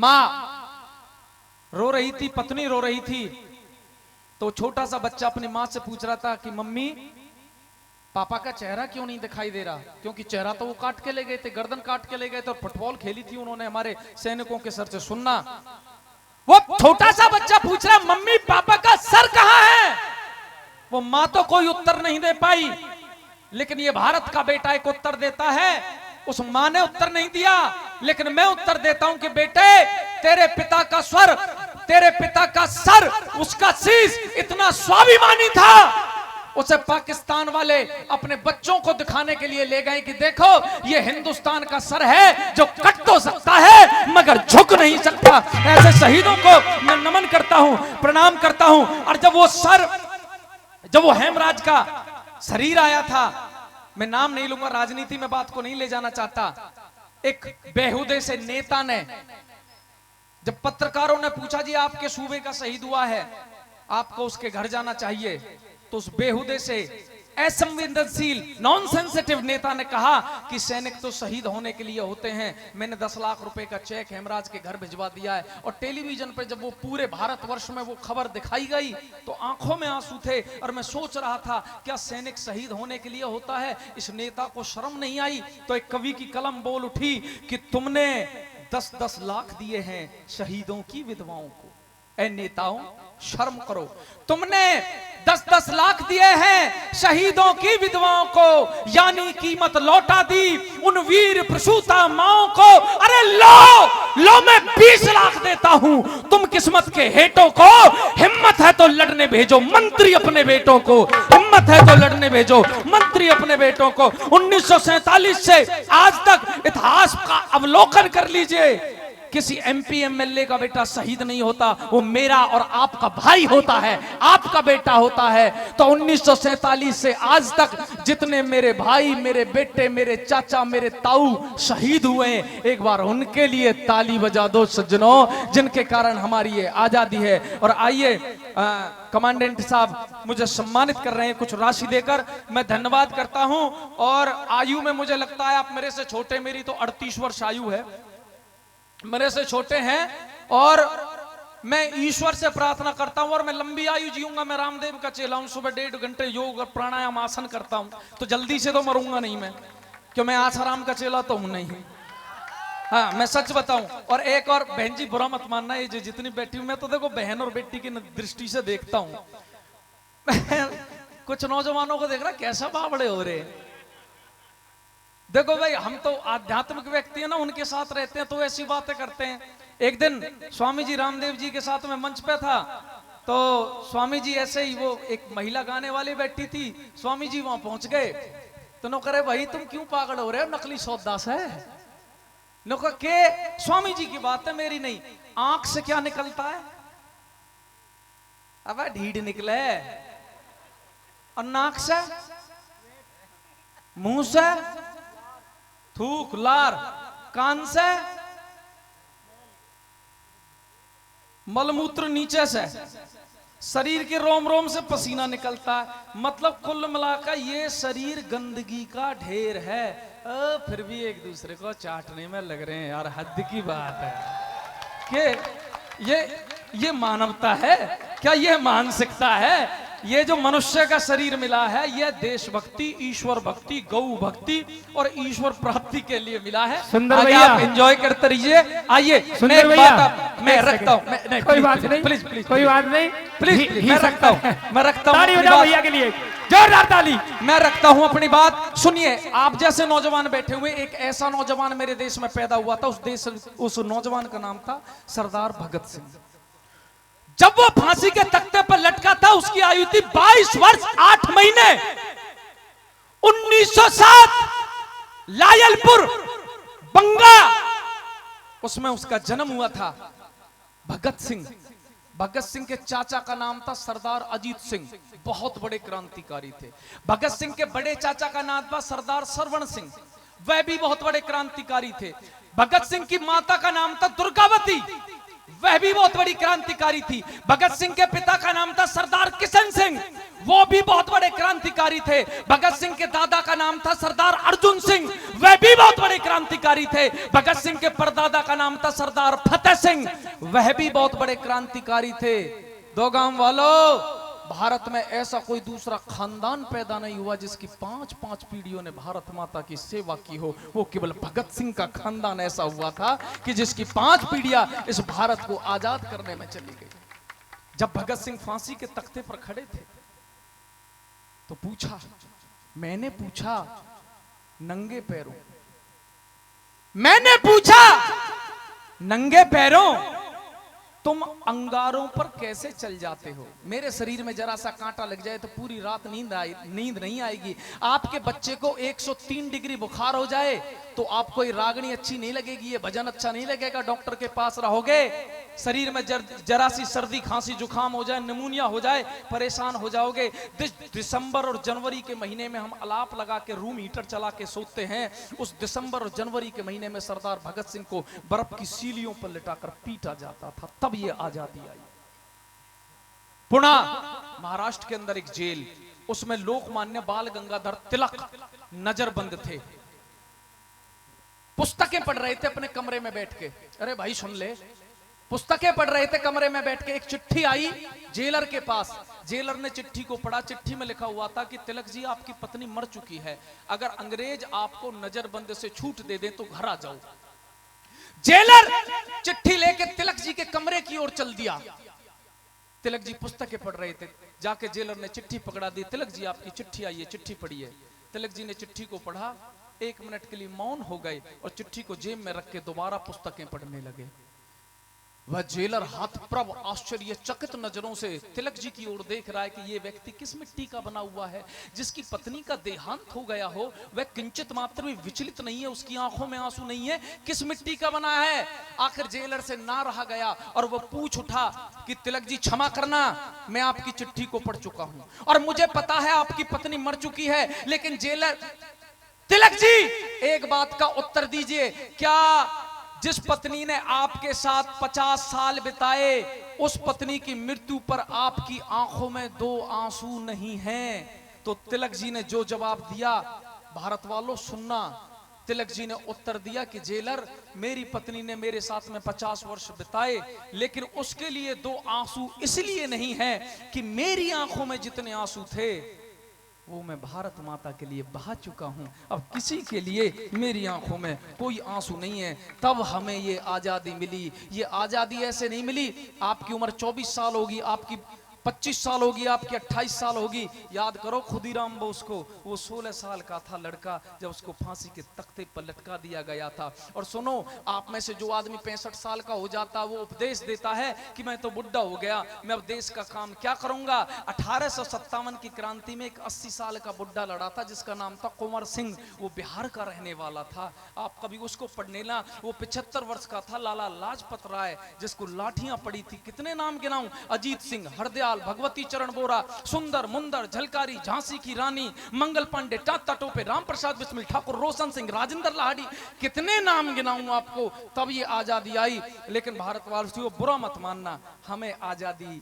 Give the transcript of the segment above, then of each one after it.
माँ रो रही थी, पत्नी रो रही थी, तो छोटा सा बच्चा अपनी माँ से पूछ रहा था कि मम्मी पापा का चेहरा क्यों नहीं दिखाई दे रहा, क्योंकि चेहरा तो वो काट के ले गए थे, गर्दन काट के ले गए थे और फुटबॉल खेली थी उन्होंने हमारे सैनिकों के सर से। सुनना, वो छोटा सा बच्चा पूछ रहा मम्मी पापा का सर कहां है। वो माँ तो कोई उत्तर नहीं दे पाई, लेकिन ये भारत का बेटा एक उत्तर देता है। उस माँ ने उत्तर नहीं दिया, लेकिन मैं उत्तर देता हूं कि बेटे तेरे पिता का स्वर, तेरे पिता का सर, उसका शीश इतना स्वाभिमानी था, उसे पाकिस्तान वाले अपने बच्चों को दिखाने के लिए ले गए कि देखो ये हिंदुस्तान का सर है जो कट तो सकता है मगर झुक नहीं सकता। ऐसे शहीदों को मैं नमन करता हूं, प्रणाम करता हूं। और जब वो हेमराज का शरीर आया था, मैं नाम नहीं लूंगा, राजनीति में बात को नहीं ले जाना चाहता, एक बेहुदे से नेता ने, जब पत्रकारों ने पूछा जी आपके सूबे का शहीद हुआ है, आपको उसके घर जाना चाहिए, तो उस बेहुदे से असंवेदनशील नॉन सेंसिटिव नेता ने कहा कि सैनिक तो शहीद होने के लिए होते हैं। मैंने 10 लाख रुपए का चेक हेमराज के घर भिजवा दिया है। और टेलीविजन पर जब वो पूरे भारतवर्ष में वो खबर दिखाई गई तो आंखों में आंसू थे, और मैं सोच रहा था क्या सैनिक शहीद होने के लिए होता है। इस नेता को शर्म नहीं आई, तो एक कवि की कलम बोल उठी कि तुमने 10-10 लाख दिए हैं शहीदों की विधवाओं को। ऐ नेताओं शर्म करो, तुमने 10-10 लाख दिए हैं शहीदों की विधवाओं को, यानी कीमत लौटा दी उन वीर प्रसूता माओं को। अरे लो मैं 20 लाख देता हूं तुम किस्मत के हेटों को। हिम्मत है तो लड़ने भेजो मंत्री अपने बेटों को, हिम्मत है तो लड़ने भेजो मंत्री अपने बेटों को। 1947 से आज तक इतिहास का अवलोकन कर लीजिए, किसी एमपी एमएलए का बेटा शहीद नहीं होता, वो मेरा और आपका भाई होता है, आपका बेटा होता है। तो 1947 से आज तक जितने मेरे भाई, मेरे बेटे, मेरे चाचा, मेरे ताऊ शहीद हुए, एक बार उनके लिए ताली बजा दो सज्जनों, जिनके कारण हमारी ये आजादी है। और आइए कमांडेंट साहब मुझे सम्मानित कर रहे हैं कुछ राशि देकर, मैं धन्यवाद करता हूं। और आयु में मुझे लगता है आप मेरे से छोटे, मेरी तो 38 वर्ष आयु है, मेरे से छोटे हैं, और मैं ईश्वर से प्रार्थना करता हूं और मैं लंबी आयु जीऊंगा। मैं रामदेव का चेला हूं, सुबह 1.5 घंटे योग और प्राणायाम आसन करता हूं, तो जल्दी से तो मरूंगा नहीं मैं, क्यों मैं आसाराम का चेला तो हूं नहीं। हाँ मैं सच बताऊं। और एक और बहन जी बुरा मत मानना, ये जितनी बैठी हूं मैं तो देखो बहन और बेटी की दृष्टि से देखता हूं। कुछ नौजवानों को देख रहा कैसा बावड़े हो रहे। देखो भाई हम तो आध्यात्मिक व्यक्ति है ना, उनके साथ रहते हैं तो ऐसी बातें करते हैं। एक दिन स्वामी जी रामदेव जी के साथ में मंच पे था, तो स्वामी जी ऐसे ही, वो एक महिला गाने वाली बैठी थी, स्वामी जी वहां पहुंच गए, तो नो करे भाई तुम क्यों पागल हो रहे हो, नकली सौदा है। नो के स्वामी जी की बात है मेरी नहीं, आंख से क्या निकलता है, अब ढीठ निकले, और नाक से, मुंह से थूक लार, कान से मलमूत्र, नीचे से शरीर के रोम रोम से पसीना निकलता है। मतलब कुल मिलाकर ये शरीर गंदगी का ढेर है, फिर भी एक दूसरे को चाटने में लग रहे हैं यार, हद की बात है। कि ये मानवता है क्या, ये मानसिकता है? ये जो मनुष्य का शरीर मिला है, यह देशभक्ति, ईश्वर भक्ति, गौ भक्ति और ईश्वर प्राप्ति के लिए मिला है। सुंदर भैया आप एंजॉय करते रहिए। आइए सुंदर भैया मैं रखता हूँ, कोई बात नहीं, प्लीज प्लीज कोई बात नहीं, प्लीज मैं रखता हूँ ताली बजाओ भैया के लिए, जोरदार ताली। मैं रखता हूं अपनी बात, सुनिए। आप जैसे नौजवान बैठे हुए, एक ऐसा नौजवान मेरे देश में पैदा हुआ था, उस नौजवान का नाम था सरदार भगत सिंह। जब वो फांसी के तख्ते पर लटका था उसकी आयु थी 22 वर्ष 8 महीने। 1907 लायलपुर बंगा, उसमें उसका जन्म हुआ था। भगत सिंह के चाचा का नाम था सरदार अजीत सिंह, बहुत बड़े क्रांतिकारी थे। भगत सिंह के बड़े चाचा का नाम था सरदार सरवण सिंह, वह भी बहुत बड़े क्रांतिकारी थे। भगत सिंह की माता का नाम था दुर्गावती, वह भी बहुत बड़ी क्रांतिकारी थी। भगत सिंह के पिता का नाम था सरदार किशन सिंह, वो भी बहुत बड़े क्रांतिकारी थे। भगत सिंह के दादा का नाम था सरदार अर्जुन सिंह, वह भी बहुत बड़े क्रांतिकारी थे। भगत सिंह के परदादा का नाम था सरदार फतेह सिंह, वह भी बहुत बड़े क्रांतिकारी थे। दो गांव वालों, भारत में ऐसा कोई दूसरा खानदान पैदा नहीं हुआ जिसकी 5-5 पीढ़ियों ने भारत माता की सेवा की हो। वो केवल भगत सिंह का खानदान ऐसा हुआ था कि जिसकी 5 पीढ़ियां इस भारत को आजाद करने में चली गई। जब भगत सिंह फांसी के तख्ते पर खड़े थे तो मैंने पूछा नंगे पैरों, मैंने पूछा नंगे पैरों तुम अंगारों पर कैसे चल जाते हो? मेरे शरीर में जरा सा कांटा लग जाए तो पूरी रात नींद नहीं आएगी। आपके बच्चे को 103 डिग्री बुखार हो जाए तो आपको ये रागनी अच्छी नहीं लगेगी, ये भजन अच्छा नहीं लगेगा, डॉक्टर के पास रहोगे। शरीर में जरा सी सर्दी खांसी जुकाम हो जाए, निमोनिया हो जाए, परेशान हो जाओगे। दिसंबर और जनवरी के महीने में हम अलाप लगा के रूम हीटर चला के सोते हैं। उस दिसंबर और जनवरी के महीने में सरदार भगत सिंह को बर्फ की सीलियों पर लिटाकर पीटा जाता था, तब ये आजादी आई। पुणे महाराष्ट्र के अंदर एक जेल, उसमें लोकमान्य बाल गंगाधर तिलक नजरबंद थे। पुस्तकें पढ़ रहे थे अपने कमरे में बैठ के। अरे भाई सुन ले, पुस्तकें पढ़ रहे थे कमरे में बैठ के। एक चिट्ठी आई जेलर के पास, जेलर ने चिट्ठी को पढ़ा। चिट्ठी में लिखा हुआ था कि तिलक जी आपकी पत्नी मर चुकी है, अगर अंग्रेज आपको नजरबंद से छूट दे दे तो घर आ जाओ। जेलर चिट्ठी लेके तिलक जी के कमरे की ओर चल दिया। तिलक जी पुस्तकें पढ़ रहे थे, जाके जेलर ने चिट्ठी पकड़ा दी। तिलक जी आपकी चिट्ठी आई है, चिट्ठी पढ़िए। तिलक जी ने चिट्ठी को पढ़ा, 1 मिनट के लिए मौन हो गए और चिट्ठी को जेब में रख के दोबारा पुस्तकें पढ़ने लगे। वह जेलर हतप्रभ आश्चर्यचकित नजरों से तिलक जी की ओर देख रहा है कि यह व्यक्ति किस मिट्टी का बना हुआ है। जिसकी पत्नी का देहांत हो गया हो वह किंचित मात्र भी विचलित नहीं है, उसकी आंखों में आंसू नहीं है, किस मिट्टी का बना है। आखिर जेलर से ना रहा गया और वह पूछ उठा कि तिलक जी क्षमा करना, मैं आपकी चिट्ठी को पढ़ चुका हूं और मुझे पता है आपकी पत्नी मर चुकी है, लेकिन जेलर तिलक जी एक बात का उत्तर दीजिए, क्या जिस पत्नी ने आपके साथ 50 साल बिताए उस पत्नी की मृत्यु पर आपकी आंखों में 2 आंसू नहीं हैं? तो तिलक जी ने जो जवाब दिया, भारत वालों सुनना, तिलक जी ने उत्तर दिया कि जेलर मेरी पत्नी ने मेरे साथ में 50 वर्ष बिताए, लेकिन उसके लिए 2 आंसू इसलिए नहीं है कि मेरी आंखों में जितने आंसू थे वो मैं भारत माता के लिए बहा चुका हूं। अब किसी के लिए मेरी आंखों में कोई आंसू नहीं है। तब हमें ये आजादी मिली। ये आजादी ऐसे नहीं मिली, आपकी उम्र 24 साल होगी, आपकी 25 साल होगी, आपकी 28 साल होगी। याद करो खुदीराम बोस को, वो 16 साल का था लड़का जब उसको फांसी के तख्ते पर लटका दिया गया था। और सुनो, आप में से जो आदमी 65 साल का हो जाता वो उपदेश देता है कि मैं तो बुढ़ा हो गया, मैं अब देश का काम क्या करूंगा। 1857 की क्रांति में एक 80 साल का बुढ़ा लड़ा था जिसका नाम था कुंवर सिंह, वो बिहार का रहने वाला था। आप कभी उसको पढ़ने ना, वो 75 वर्ष का था। लाला लाजपत राय जिसको लाठियां पड़ी थी, कितने नाम गिनाऊं, अजीत सिंह, हरदयाल, भगवती चरण बोरा, सुंदर मुंदर, झलकारी, झांसी की रानी, मंगल पांडे, टाटा टोपे, राम प्रसाद बिस्मिल, ठाकुर रोशन सिंह, राजेंद्र लाहड़ी, कितने नाम गिनाऊं आपको। तब ये आजादी आई। लेकिन भारतवासियों बुरा मत मानना, हमें आजादी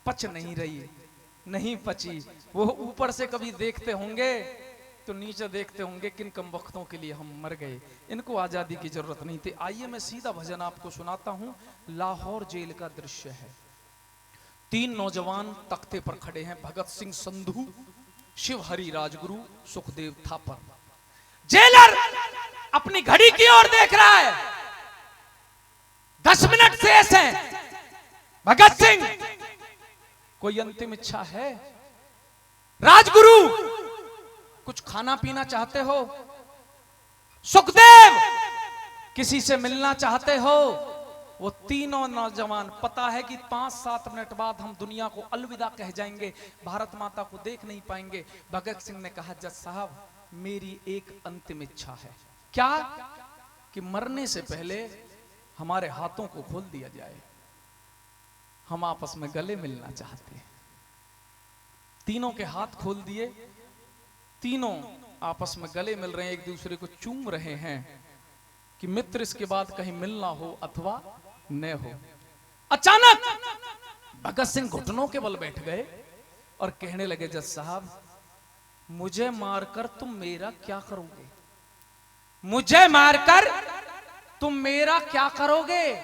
पच नहीं रही, नहीं पची। वो ऊपर से कभी देखते होंगे तो नीचे देखते होंगे किन कम वक्तों के लिए हम मर गए, इनको आजादी की जरूरत नहीं थी। आइए मैं सीधा भजन आपको सुनाता हूं। लाहौर जेल का दृश्य है। 3 नौजवान तख्ते पर खड़े हैं, भगत सिंह संधू, शिवहरी राजगुरु, सुखदेव थापर। जेलर अपनी घड़ी की ओर देख रहा है, 10 मिनट शेष हैं। भगत सिंह, कोई अंतिम इच्छा है? राजगुरु, कुछ खाना पीना चाहते हो? सुखदेव, किसी से मिलना चाहते हो? वो तीनों नौजवान, पता है कि 5-7 मिनट बाद हम दुनिया को अलविदा कह जाएंगे, भारत माता को देख नहीं पाएंगे। भगत सिंह ने कहा, जज साहब मेरी एक अंतिम इच्छा है। क्या? कि मरने से पहले हमारे हाथों को खोल दिया जाए, हम आपस में गले मिलना चाहते हैं। तीनों के हाथ खोल दिए, तीनों आपस में गले मिल रहे हैं, एक दूसरे को चूम रहे हैं कि मित्र इसके बाद कहीं मिलना हो अथवा न हो। अचानक भगत सिंह घुटनों के बल बैठ गए, और कहने लगे जज साहब, मुझे मारकर तुम मेरा क्या करोगे? मुझे मारकर तुम मेरा क्या करोगे?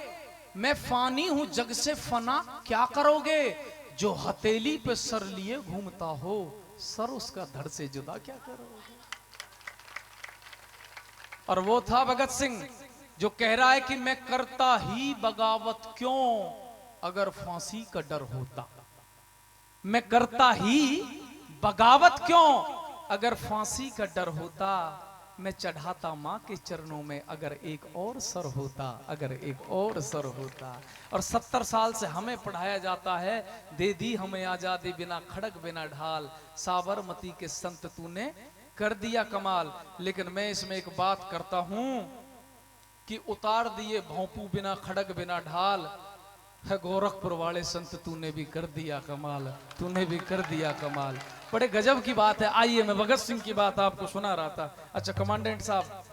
मैं फानी हूं जग से फना, क्या करोगे? जो हथेली पे सर लिए घूमता हो, सर उसका धड़ से जुदा क्या करोगे? और वो था भगत सिंह जो कह रहा है कि मैं करता ही बगावत क्यों, अगर फांसी का डर होता। मैं करता ही बगावत क्यों, अगर फांसी का डर होता। मैं चढ़ाता मां के चरणों में, अगर एक और सर होता, अगर एक और सर होता। और 70 साल से हमें पढ़ाया जाता है, दे दी हमें आजादी बिना खड़क बिना ढाल, साबरमती के संत तूने कर दिया कमाल। लेकिन मैं इसमें एक बात करता हूं कि उतार दिए भोंपू बिना खड़क बिना ढाल, है गोरखपुर वाले संत तूने भी कर दिया कमाल, तूने भी कर दिया कमाल। बड़े गजब की बात है। आइए मैं भगत सिंह की बात आपको सुना रहा था। अच्छा कमांडेंट साहब,